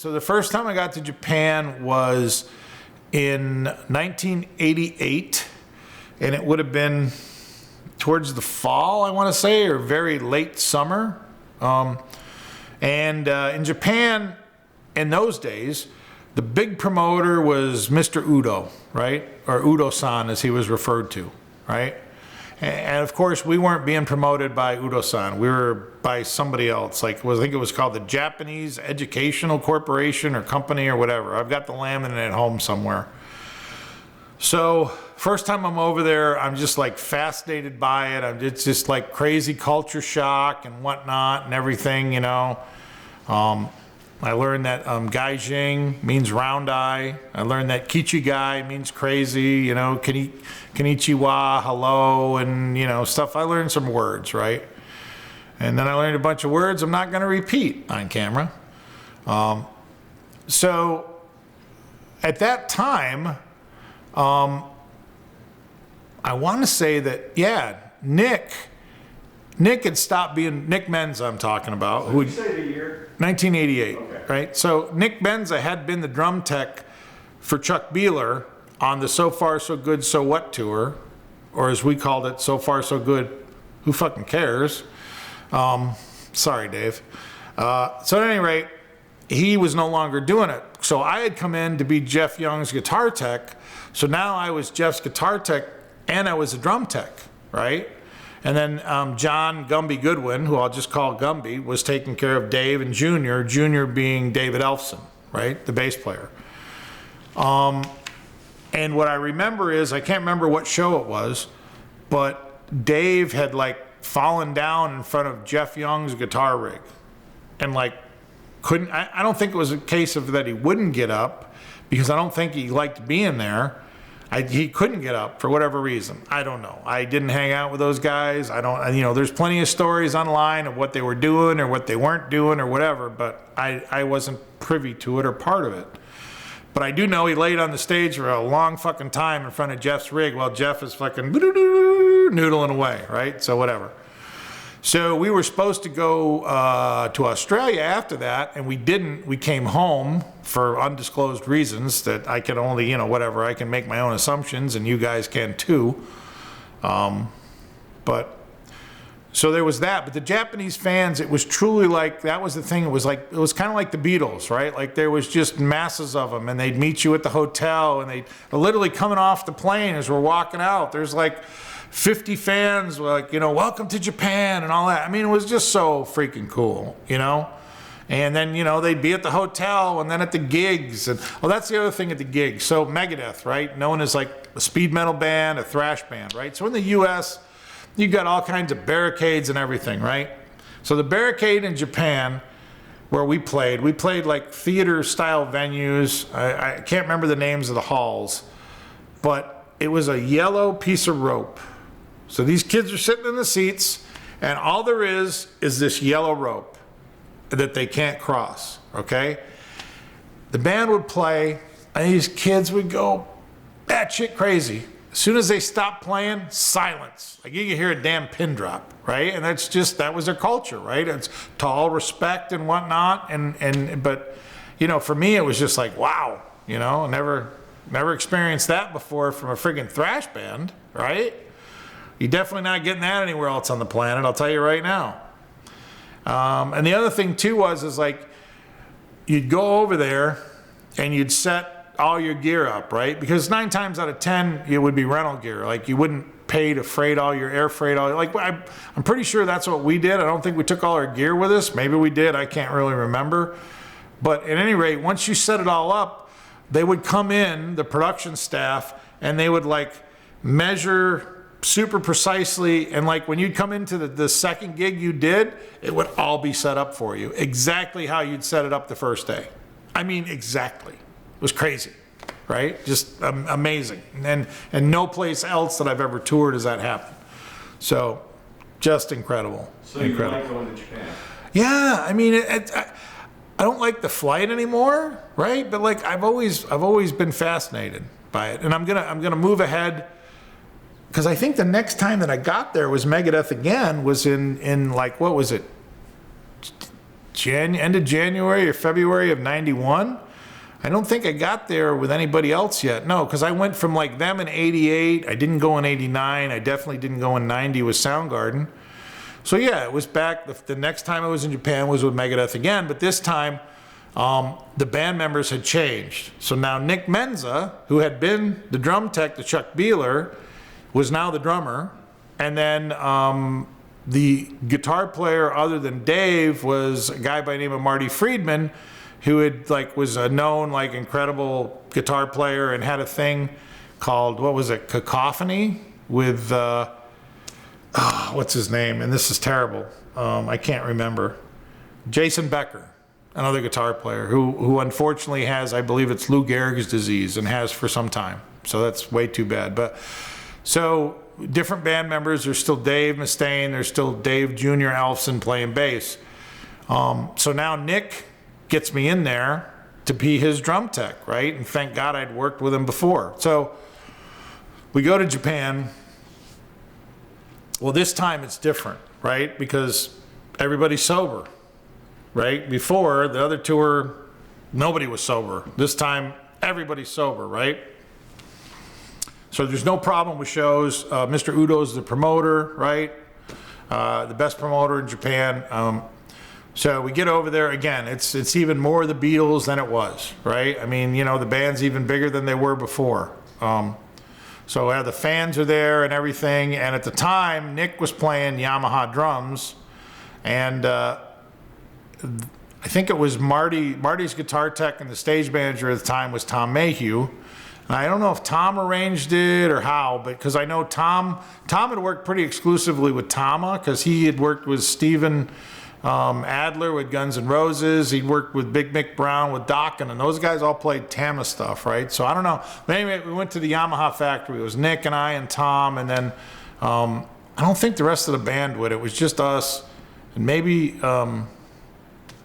So the first time I got to Japan was in 1988, and it would have been towards the fall, I want to say, or very late summer. In Japan, in those days, the big promoter was Mr. Udo, right? Or Udo-san, as he was referred to, right? And of course, we weren't being promoted by Udo-san. We were by somebody else. Like, I think it was called the Japanese Educational Corporation or Company or whatever. I've got the laminate at home somewhere. So, first time I'm over there, I'm just like fascinated by it. It's just like crazy culture shock and whatnot and everything, you know. I learned that gaijin means round eye. I learned that kichigai means crazy, you know, konnichiwa, hello, and, you know, stuff. I learned some words, right? And then I learned a bunch of words I'm not going to repeat on camera. So at that time, I want to say that, yeah, Nick had stopped being, Nick Menza I'm talking about. So you say the year? 1988, okay. Right? So Nick Menza had been the drum tech for Chuck Beeler on the So Far So Good So What tour, or as we called it, So Far So Good, Who Fucking Cares? Sorry, Dave. So at any rate, he was no longer doing it. So I had come in to be Jeff Young's guitar tech. So now I was Jeff's guitar tech and I was a drum tech, right? And then John Gumby Goodwin, who I'll just call Gumby, was taking care of Dave and Junior, Junior being David Elfson, right? The bass player. And what I remember is, I can't remember what show it was, but Dave had like fallen down in front of Jeff Young's guitar rig. And like, I don't think it was a case of that he wouldn't get up, because I don't think he liked being there. He couldn't get up for whatever reason. I don't know. I didn't hang out with those guys. You know, there's plenty of stories online of what they were doing or what they weren't doing or whatever, but I wasn't privy to it or part of it. But I do know he laid on the stage for a long fucking time in front of Jeff's rig while Jeff is fucking noodling away, right? So whatever. So we were supposed to go to Australia after that, and we didn't. We came home for undisclosed reasons that I can only, you know, whatever. I can make my own assumptions, and you guys can too. But so there was that. But the Japanese fans, it was truly like, that was the thing. It was kind of like the Beatles, right? Like there was just masses of them, and they'd meet you at the hotel, and they literally coming off the plane as we're walking out. There's like 50 fans, like, you know, welcome to Japan and all that. I mean, it was just so freaking cool, you know? And then, you know, they'd be at the hotel and then at the gigs. And well, that's the other thing at the gigs. So Megadeth, right? Known as like a speed metal band, a thrash band, right? So in the US, you got all kinds of barricades and everything, right? So the barricade in Japan, where we played like theater style venues. I can't remember the names of the halls, but it was a yellow piece of rope. So these kids are sitting in the seats, and all there is this yellow rope that they can't cross, okay? The band would play, and these kids would go batshit crazy. As soon as they stopped playing, silence. Like you could hear a damn pin drop, right? And that was their culture, right? It's to all respect and whatnot, but, you know, for me, it was just like, wow, you know, never experienced that before from a friggin' thrash band, right? You're definitely not getting that anywhere else on the planet, I'll tell you right now. And the other thing too is like, you'd go over there and you'd set all your gear up, right? Because 9 times out of 10, it would be rental gear. Like you wouldn't pay to freight all your air freight. I'm pretty sure that's what we did. I don't think we took all our gear with us. Maybe we did, I can't really remember. But at any rate, once you set it all up, they would come in, the production staff, and they would like measure super precisely, and like when you'd come into the second gig you did, it would all be set up for you exactly how you'd set it up the first day. I mean, exactly. It was crazy, right? Just amazing. And no place else that I've ever toured has that happened. So just incredible. So you like going to Japan? Yeah, I mean, I don't like the flight anymore, right? But like I've always been fascinated by it, and I'm gonna move ahead. Because I think the next time that I got there was Megadeth again, was in like, what was it? end of January or February of 91. I don't think I got there with anybody else yet. No, because I went from like them in 88. I didn't go in 89. I definitely didn't go in 90 with Soundgarden. So yeah, it was back. The next time I was in Japan was with Megadeth again, but this time the band members had changed. So now Nick Menza, who had been the drum tech to Chuck Beeler, was now the drummer. And then the guitar player other than Dave was a guy by the name of Marty Friedman, who had was a known incredible guitar player and had a thing called, what was it, Cacophony with what's his name? And this is terrible. I can't remember. Jason Becker, another guitar player who unfortunately has, I believe it's Lou Gehrig's disease and has for some time. So that's way too bad. But so different band members. There's still Dave Mustaine. There's still Dave Jr. Elfson playing bass. So now Nick gets me in there to be his drum tech, right? And thank God I'd worked with him before. So we go to Japan. Well, this time it's different, right? Because everybody's sober, right? Before, the other tour, nobody was sober. This time, everybody's sober, right? So there's no problem with shows. Mr. Udo's the promoter, right? The best promoter in Japan. So we get over there again. It's even more the Beatles than it was, right? I mean, the band's even bigger than they were before. So the fans are there and everything. And at the time, Nick was playing Yamaha drums, and I think it was Marty's guitar tech, and the stage manager at the time was Tom Mayhew. And I don't know if Tom arranged it or how, but because I know Tom had worked pretty exclusively with Tama, because he had worked with Steven Adler with Guns N' Roses. He'd worked with Big Mick Brown with Dokken, and those guys all played Tama stuff, right? So I don't know. But anyway, we went to the Yamaha factory. It was Nick and I and Tom, and then I don't think the rest of the band would. It was just us, and maybe I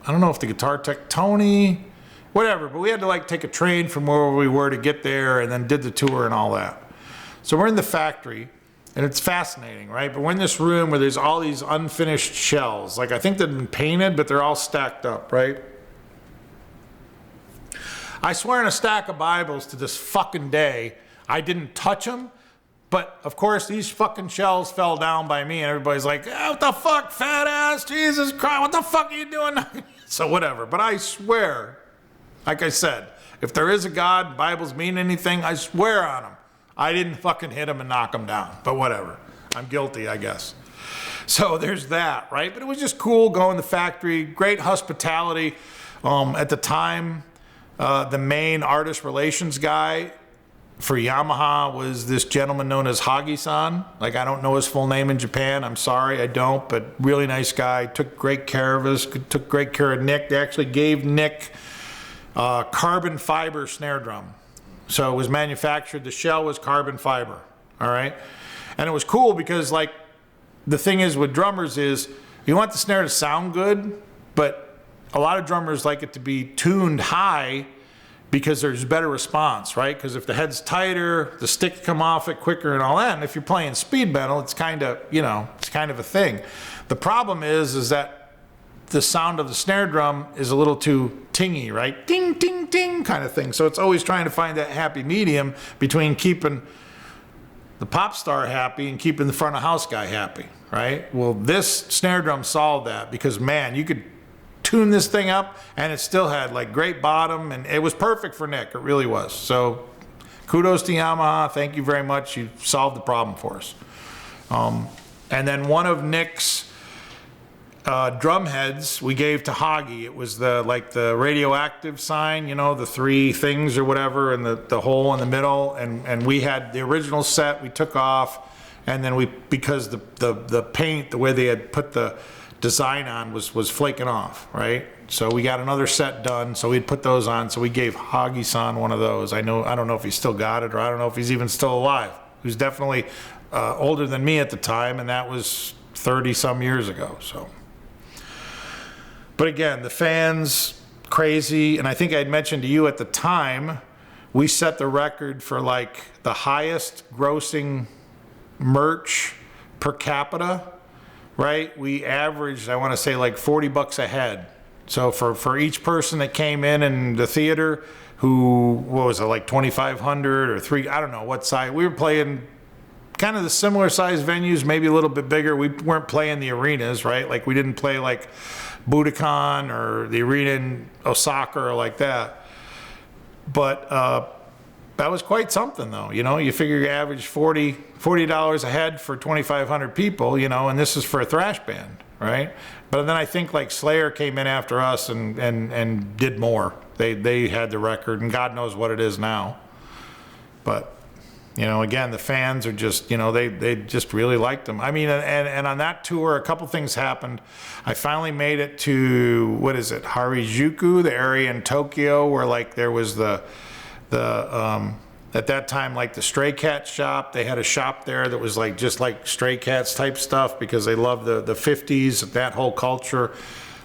don't know if the guitar tech, Tony, whatever. But we had to take a train from where we were to get there, and then did the tour and all that. So we're in the factory. And it's fascinating, right? But we're in this room where there's all these unfinished shells. I think they've been painted, but they're all stacked up, right? I swear in a stack of Bibles to this fucking day, I didn't touch them. But, of course, these fucking shells fell down by me, and everybody's like, oh, what the fuck, fat ass? Jesus Christ, what the fuck are you doing? So whatever. But I swear, like I said, if there is a God, Bibles mean anything, I swear on them. I didn't fucking hit him and knock him down, but whatever. I'm guilty, I guess. So there's that, right? But it was just cool going to the factory, great hospitality. At the time, the main artist relations guy for Yamaha was this gentleman known as Hagi-san. I don't know his full name in Japan. I'm sorry, I don't, but really nice guy. Took great care of us, took great care of Nick. They actually gave Nick carbon fiber snare drum. So it was manufactured, the shell was carbon fiber, all right? And it was cool because the thing is with drummers is you want the snare to sound good, but a lot of drummers like it to be tuned high because there's better response, right? Because if the head's tighter, the stick come off it quicker and all that. And if you're playing speed metal, it's kind of, it's kind of a thing. The problem is that the sound of the snare drum is a little too tingy, right? Ding, ding, ding kind of thing. So it's always trying to find that happy medium between keeping the pop star happy and keeping the front of house guy happy, right? Well, this snare drum solved that because, man, you could tune this thing up and it still had great bottom, and it was perfect for Nick. It really was. So kudos to Yamaha. Thank you very much. You solved the problem for us. And then one of Nick's drum heads we gave to Hagi. It was the radioactive sign, the three things or whatever, and the hole in the middle. And we had the original set we took off, and then because the paint, the way they had put the design on was flaking off, right? So we got another set done, so we'd put those on. So we gave Hagi-san one of those. I don't know if he still got it, or I don't know if he's even still alive. He was definitely older than me at the time, and that was 30 some years ago. So. But again, the fans, crazy. And I think I'd mentioned to you at the time, we set the record for the highest grossing merch per capita, right? We averaged, I want to say $40 a head, So for each person that came in the theater, who, what was it, like 2,500 or three, I don't know what size. We were playing kind of the similar size venues, maybe a little bit bigger. We weren't playing the arenas, right? Like we didn't play like Budokan or the arena in Osaka or like that. But that was quite something though. You know, you figure you average $40 a head for 2,500 people, you know, and this is for a thrash band, right? But then I think like Slayer came in after us and did more. They had the record, and God knows what it is now. But, you know, again, the fans are just, you know, they just really liked them. I mean, and on that tour, a couple things happened. I finally made it to, what is it, Harajuku, the area in Tokyo where like there was the at that time, like the Stray Cat shop. They had a shop there that was like just like Stray Cats type stuff because they loved the 50s, that whole culture.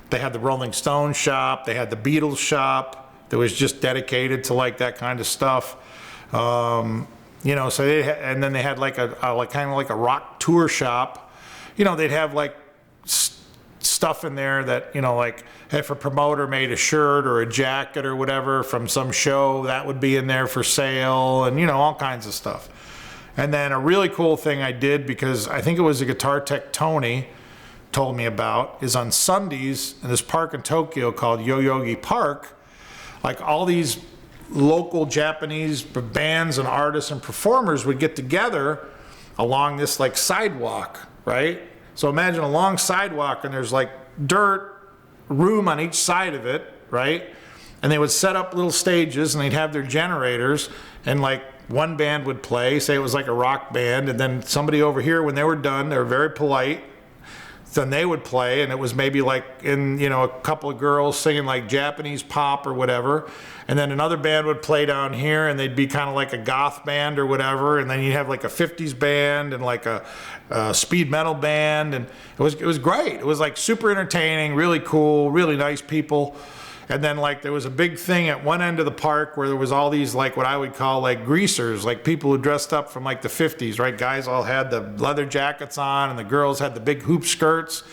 They had the Rolling Stones shop. They had the Beatles shop that was just dedicated to like that kind of stuff. You know, so and then they had like a like kind of like a rock tour shop. You know, they'd have like stuff in there that, you know, like if a promoter made a shirt or a jacket or whatever from some show, that would be in there for sale, and, you know, all kinds of stuff. And then a really cool thing I did, because I think it was a guitar tech Tony told me about, is on Sundays in this park in Tokyo called Yoyogi Park, like all these local Japanese bands and artists and performers would get together along this like sidewalk, right? So imagine a long sidewalk and there's like dirt, room on each side of it, right? And they would set up little stages and they'd have their generators, and like one band would play, say it was like a rock band, and then somebody over here, when they were done, they were very polite, then they would play, and it was maybe like in, you know, a couple of girls singing like Japanese pop or whatever, and then another band would play down here and they'd be kind of like a goth band or whatever, and then you'd have like a 50s band and like a speed metal band, and it was great. It was like super entertaining, really cool, really nice people. And then like there was a big thing at one end of the park where there was all these like what I would call like greasers, like people who dressed up from like the 50s, right? Guys all had the leather jackets on and the girls had the big hoop skirts.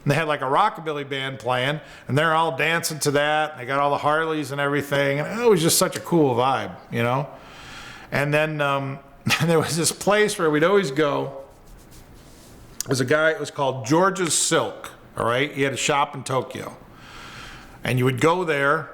And they had like a rockabilly band playing, and they're all dancing to that. And they got all the Harleys and everything, and it was just such a cool vibe, you know? And then there was this place where we'd always go. There was a guy, it was called George's Silk, all right? He had a shop in Tokyo. And you would go there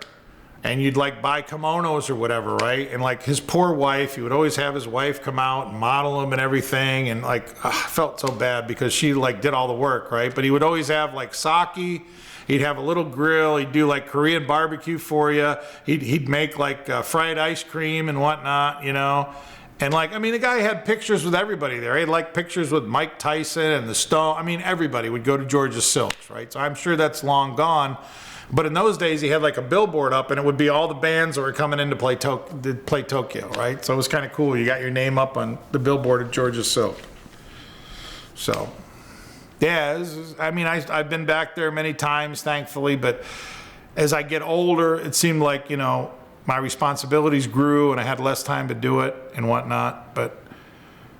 and you'd like buy kimonos or whatever, right? And like his poor wife, he would always have his wife come out and model them and everything. And like, I felt so bad because she like did all the work, right? But he would always have like sake. He'd have a little grill. He'd do like Korean barbecue for you. He'd make like fried ice cream and whatnot, you know? And like, I mean, the guy had pictures with everybody there. He had like pictures with Mike Tyson and the Stone. I mean, everybody would go to George's Silks, right? So I'm sure that's long gone. But in those days, he had like a billboard up, and it would be all the bands that were coming in to play Tokyo, right? So it was kind of cool. You got your name up on the billboard at George's Silk. So, yeah, I mean, I've been back there many times, thankfully. But as I get older, it seemed like, you know, my responsibilities grew, and I had less time to do it and whatnot. But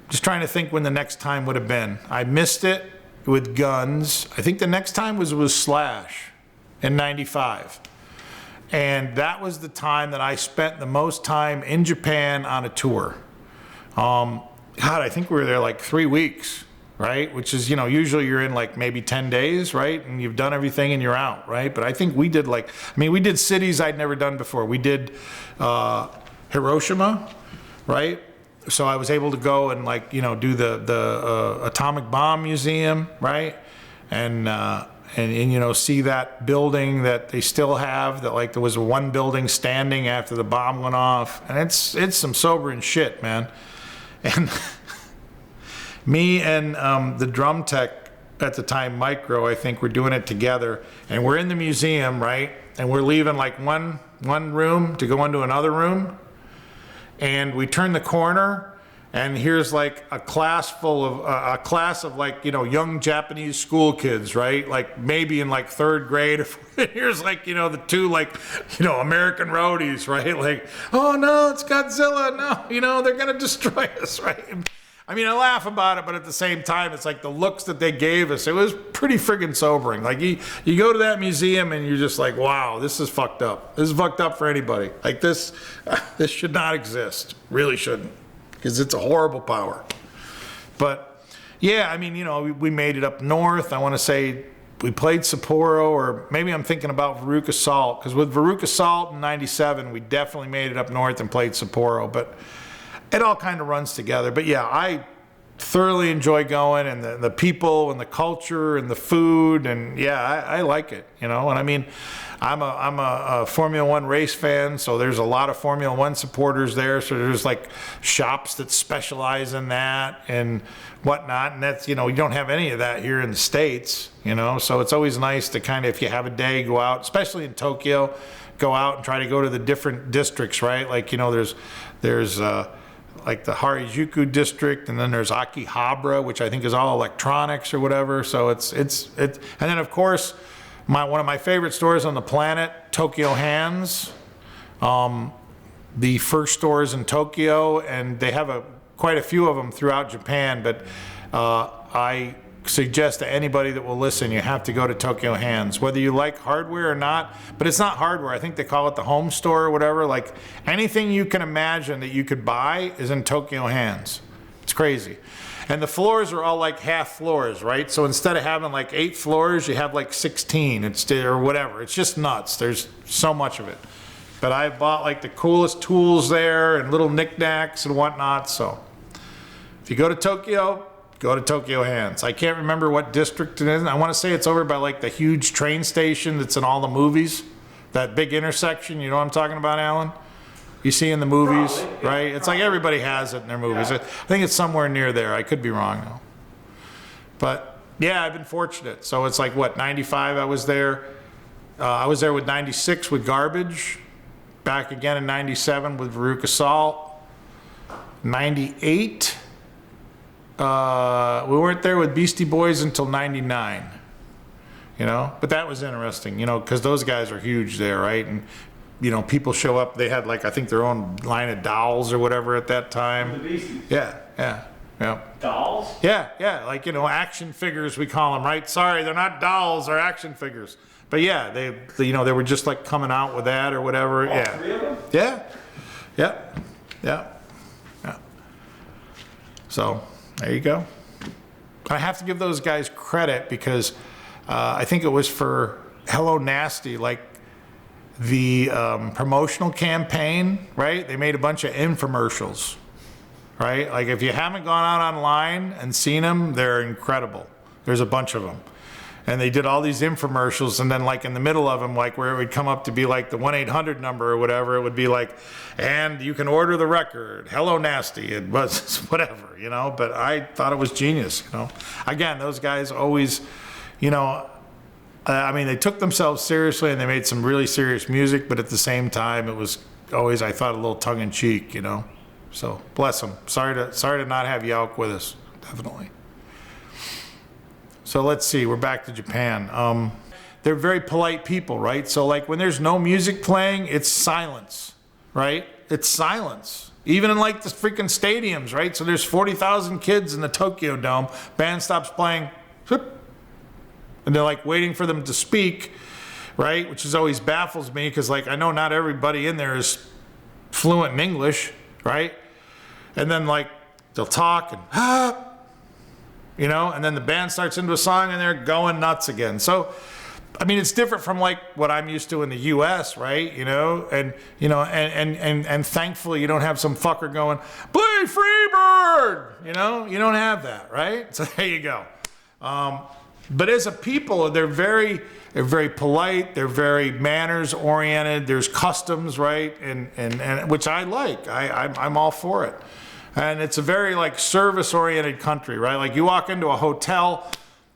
just trying to think when the next time would have been. I missed it with Guns. I think the next time was Slash. In 95. And that was the time that I spent the most time in Japan on a tour. God, I think we were there like 3 weeks, right? Which is, you know, usually you're in like maybe 10 days, right? And you've done everything and you're out, right? But I think we did like, I mean, we did cities I'd never done before. We did Hiroshima, right? So I was able to go and like, you know, do the atomic bomb museum, right? And you know, see that building that they still have, that like there was one building standing after the bomb went off, and it's some sobering shit, man. And me and the drum tech at the time, Micro, I think we're doing it together, and we're in the museum, right? And we're leaving like one room to go into another room, and we turn the corner. And here's like a class of like, you know, young Japanese school kids, right? Like maybe in like 3rd grade. Here's like, you know, the two like, you know, American roadies, right? Like, oh no, it's Godzilla. No, you know, they're going to destroy us, right? I mean, I laugh about it, but at the same time, it's like the looks that they gave us, it was pretty friggin' sobering. Like, you go to that museum and you're just like, wow, this is fucked up. This is fucked up for anybody. Like, this should not exist. Really shouldn't. Because it's a horrible power. But, yeah, I mean, you know, we made it up north. I want to say we played Sapporo, or maybe I'm thinking about Veruca Salt. Because with Veruca Salt in 97, we definitely made it up north and played Sapporo. But it all kind of runs together. But yeah, I thoroughly enjoy going, and the people and the culture and the food, and yeah, I like it, you know. And I mean, I'm a Formula One race fan, so there's a lot of Formula One supporters there. So there's like shops that specialize in that and whatnot. And that's, you know, you don't have any of that here in the States, you know. So it's always nice to kind of, if you have a day, go out, especially in Tokyo, go out and try to go to the different districts, right? Like, you know, there's like the Harajuku district, and then there's Akihabara, which I think is all electronics or whatever. So it's and then of course one of my favorite stores on the planet, Tokyo Hands, the first stores in Tokyo, and they have quite a few of them throughout Japan. But I suggest to anybody that will listen, you have to go to Tokyo Hands, whether you like hardware or not. But it's not hardware. I think they call it the home store or whatever. Like, anything you can imagine that you could buy is in Tokyo Hands. It's crazy. And the floors are all like half floors, right? So instead of having like 8 floors, you have like 16 or whatever. It's just nuts. There's so much of it. But I bought like the coolest tools there and little knickknacks and whatnot. So if you go to Tokyo, go to Tokyo Hands. I can't remember what district it is. I want to say it's over by like the huge train station that's in all the movies. That big intersection, you know what I'm talking about, Alan? You see in the movies, probably, right? It's like everybody has it in their movies. Yeah. I think it's somewhere near there. I could be wrong though. But yeah, I've been fortunate. So it's like, what, 95 I was there. I was there with 96 with Garbage. Back again in 97 with Veruca Salt. 98. We weren't there with Beastie Boys until 99, you know, but that was interesting, you know, because those guys are huge there, right? And, you know, people show up, they had like, I think their own line of dolls or whatever at that time. The Beasties. Yeah. Dolls? Yeah, like, you know, action figures, we call them, right? Sorry, they're not dolls, they're action figures. But yeah, they you know, they were just like coming out with that or whatever. All yeah. 3 of them? Yeah. So there you go. I have to give those guys credit because I think it was for Hello Nasty, like the promotional campaign, right? They made a bunch of infomercials, right? Like, if you haven't gone out online and seen them, they're incredible. There's a bunch of them. And they did all these infomercials, and then like in the middle of them, like where it would come up to be like the 1-800 number or whatever, it would be like, and you can order the record, Hello Nasty, it was whatever, you know. But I thought it was genius, you know. Again, those guys always, you know, I mean, they took themselves seriously and they made some really serious music, but at the same time, it was always, I thought, a little tongue in cheek, you know. So bless them. Sorry to not have Yauk with us, definitely. So let's see, we're back to Japan. They're very polite people, right? So like when there's no music playing, it's silence, right? It's silence. Even in like the freaking stadiums, right? So there's 40,000 kids in the Tokyo Dome, band stops playing, and they're like waiting for them to speak, right? Which is always baffles me, because like I know not everybody in there is fluent in English, right? And then like they'll talk and you know, and then the band starts into a song and they're going nuts again. So, I mean, it's different from like what I'm used to in the U.S., right? You know, and thankfully you don't have some fucker going, "Play Freebird," you know, you don't have that, right? So there you go. But as a people, they're very polite. They're very manners oriented. There's customs, right? And which I like. I'm all for it. And it's a very like service-oriented country, right? Like you walk into a hotel,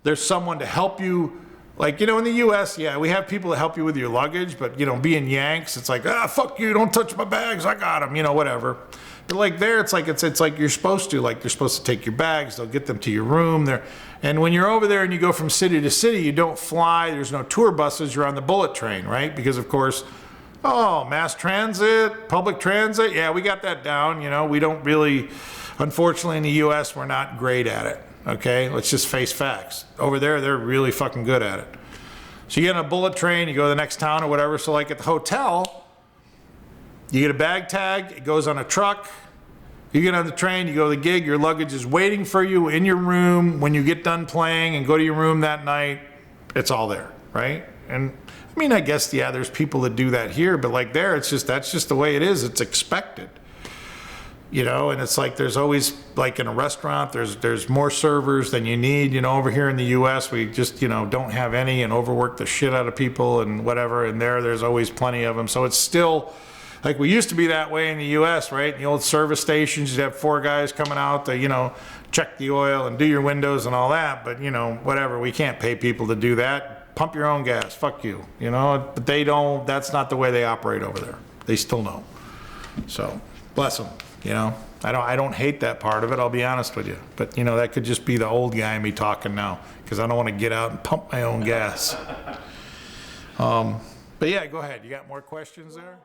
there's someone to help you. Like, you know, in the U.S., yeah, we have people to help you with your luggage, but, you know, being Yanks, it's like, fuck you, don't touch my bags, I got them, you know, whatever. But like there, it's like you're supposed to take your bags, they'll get them to your room. And when you're over there and you go from city to city, you don't fly, there's no tour buses, you're on the bullet train, right? Because, of course, Oh, mass transit, public transit, yeah, we got that down, you know, we don't really, unfortunately in the US, we're not great at it, okay? Let's just face facts. Over there, they're really fucking good at it. So you get on a bullet train, you go to the next town or whatever, so like at the hotel, you get a bag tag, it goes on a truck, you get on the train, you go to the gig, your luggage is waiting for you in your room. When you get done playing and go to your room that night, it's all there, right? And I mean, I guess, yeah, there's people that do that here, but like there, it's just, that's just the way it is. It's expected, you know, and it's like, there's always, like in a restaurant, there's more servers than you need, you know. Over here in the US, we just, you know, don't have any and overwork the shit out of people and whatever. And there's always plenty of them. So it's still, like we used to be that way in the US, right? In the old service stations, you'd have 4 guys coming out to, you know, check the oil and do your windows and all that. But, you know, whatever, we can't pay people to do that. Pump your own gas, fuck you, you know? But they don't, that's not the way they operate over there. They still know. So, bless them, you know? I don't hate that part of it, I'll be honest with you. But, you know, that could just be the old guy in me talking now, because I don't want to get out and pump my own gas. But yeah, go ahead. You got more questions there?